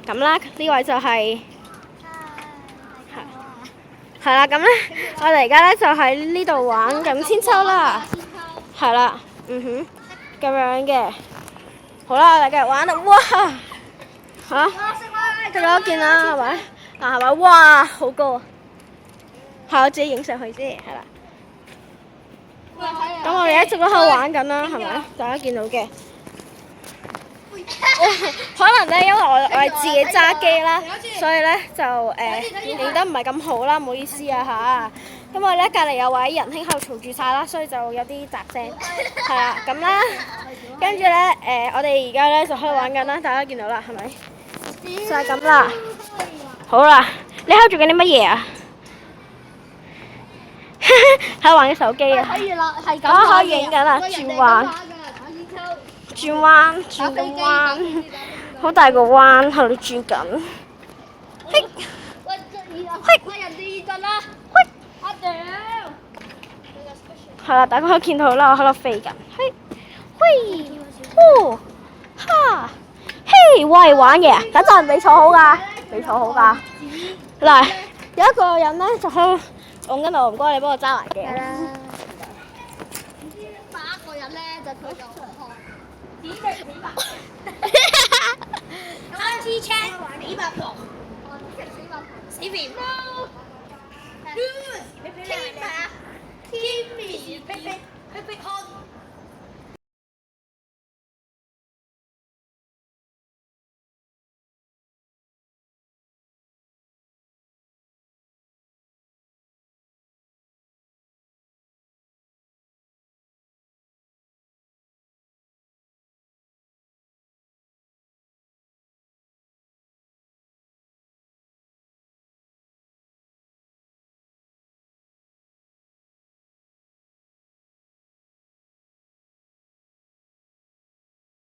咁啦，呢位就係係啦，咁咧我哋而家咧就喺呢度玩緊千秋啦，係啦，咁樣嘅。好啦，我哋繼續玩啦，哇嚇！大家都見啦，係咪？係咪？哇，好高啊！係我自己影上去啫，係啦。咁我哋一直都喺度玩緊啦，係咪？大家見到嘅。可能咧，因為我係自己揸機啦，所以咧就影得唔係咁好啦，唔好意思啊嚇。因為咧隔離有位仁兄喺度嘈住晒啦，所以就有啲雜聲。係啦，咁啦，跟住咧我哋而家咧就喺度玩緊啦，大家見到啦，係咪？就係咁啦。好啦，你喺度做緊啲乜嘢啊？喺度玩緊手機啊！可以啦，係咁。可以影緊啦，轉彎。轉彎，轉緊彎，好大個彎喺度轉緊。嘿，喂，人哋熱啦！喂，我屌！係啦，大家可以見到啦，我喺度飛緊。嘿，喂，呼，哈，嘿，喂，玩嘢，等陣你坐好㗎，你坐好㗎。嗱，有一個人咧就喺度講緊我，唔該你幫我揸埋嘅。打一個人咧就佢就學。開支槍，死八婆，死肥貓。Timmy，Timmy，Timmy，Timmy，